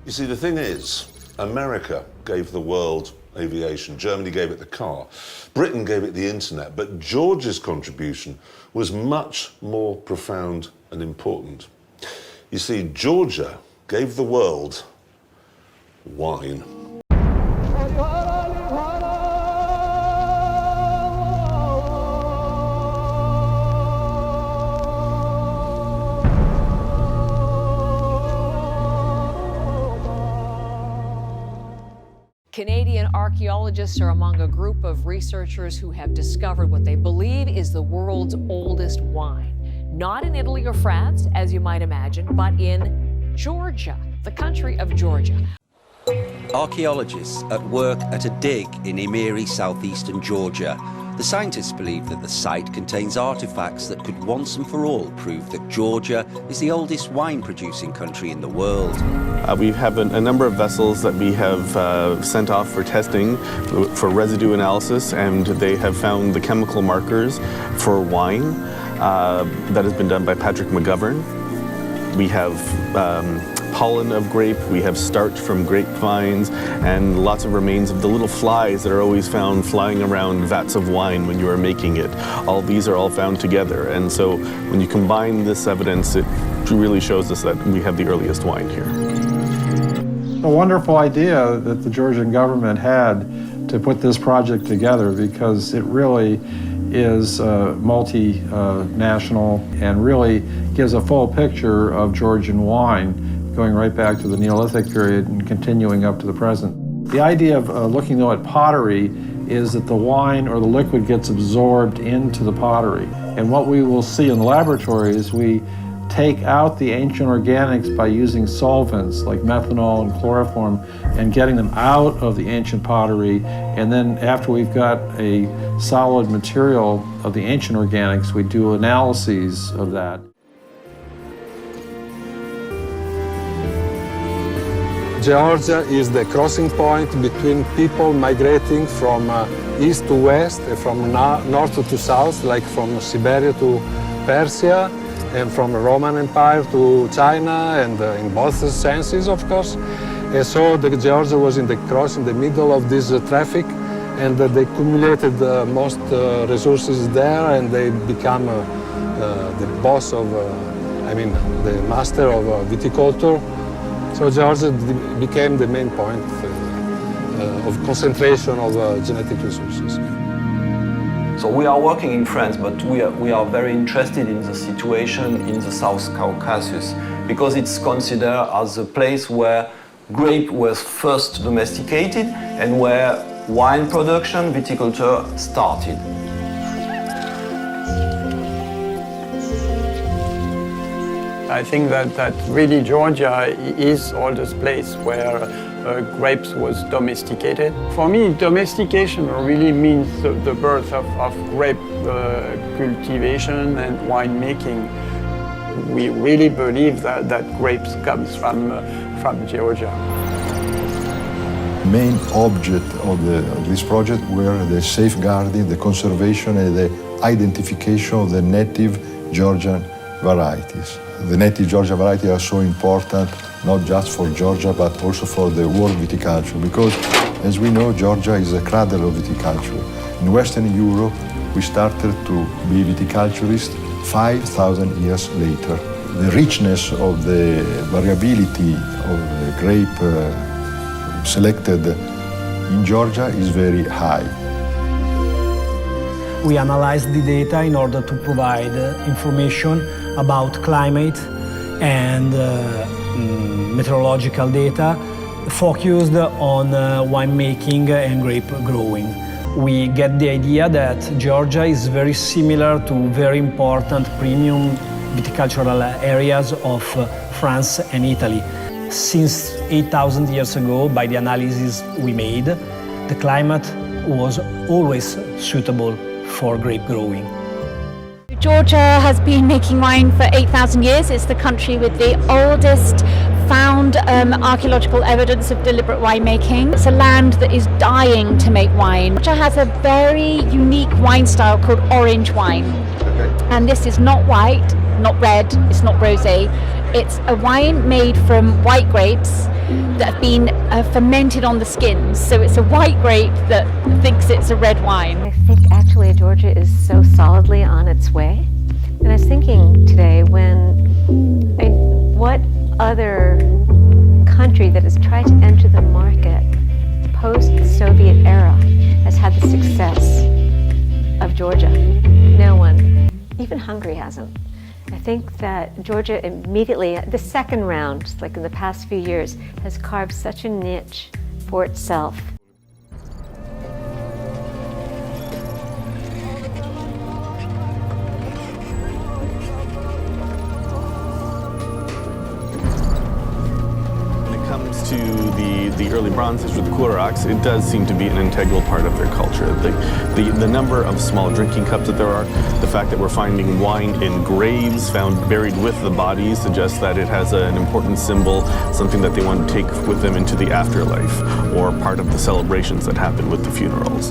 You see, the thing is, America gave the world aviation, Germany gave it the car, Britain gave it the internet, but Georgia's contribution was much more profound and important. You see, Georgia gave the world wine. Canadian archaeologists are among a group of researchers who have discovered what they believe is the world's oldest wine. Not in Italy or France, as you might imagine, but in Georgia, the country of Georgia. Archaeologists at work at a dig in Imeri, southeastern Georgia. The scientists believe that the site contains artifacts that could once and for all prove that Georgia is the oldest wine-producing country in the world. We have a number of vessels that we have sent off for testing for residue analysis, and they have found the chemical markers for wine. That has been done by Patrick McGovern. We have pollen of grape, we have starch from grapevines, and lots of remains of the little flies that are always found flying around vats of wine when you are making it. All these are all found together, and so when you combine this evidence, it really shows us that we have the earliest wine here. A wonderful idea that the Georgian government had to put this project together, because it really is multinational and really gives a full picture of Georgian wine, going right back to the Neolithic period and continuing up to the present. The idea of looking though at pottery is that the wine or the liquid gets absorbed into the pottery. And what we will see in the laboratory is we take out the ancient organics by using solvents like methanol and chloroform and getting them out of the ancient pottery. And then after we've got a solid material of the ancient organics, we do analyses of that. Georgia is the crossing point between people migrating from east to west, from north to south, like from Siberia to Persia, and from the Roman Empire to China, and in both senses, of course. And so Georgia was in the cross, in the middle of this traffic, and they accumulated most resources there, and they become the boss of, the master of viticulture. So Georgia became the main point of concentration of genetic resources. So we are working in France, but we are very interested in the situation in the South Caucasus, because it's considered as a place where grape was first domesticated and where wine production, viticulture started. I think that really Georgia is the oldest place where grapes was domesticated. For me, domestication really means the birth of grape cultivation and winemaking. We really believe that grapes comes from Georgia. The main object of this project were the safeguarding, the conservation and the identification of the native Georgian varieties. The native Georgia varieties are so important, not just for Georgia, but also for the world viticulture, because, as we know, Georgia is a cradle of viticulture. In Western Europe, we started to be viticulturists 5,000 years later. The richness of the variability of the grape selected in Georgia is very high. We analyzed the data in order to provide information about climate and meteorological data focused on winemaking and grape growing. We get the idea that Georgia is very similar to very important premium viticultural areas of France and Italy. Since 8,000 years ago, by the analysis we made, the climate was always suitable for grape growing. Georgia has been making wine for 8,000 years. It's the country with the oldest found archaeological evidence of deliberate winemaking. It's a land that is dying to make wine. Georgia has a very unique wine style called orange wine. And this is not white, not red, it's not rosé. It's a wine made from white grapes that have been fermented on the skins. So it's a white grape that thinks it's a red wine. I think actually Georgia is so solidly on its way. And I was thinking today what other country that has tried to enter the market post-Soviet era has had the success of Georgia? No one. Even Hungary hasn't. I think that Georgia immediately, the second round, like in the past few years, has carved such a niche for itself. To the early Bronze Age with the Kuraks, it does seem to be an integral part of their culture. The number of small drinking cups that there are, the fact that we're finding wine in graves found buried with the bodies suggests that it has an important symbol, something that they want to take with them into the afterlife, or part of the celebrations that happen with the funerals.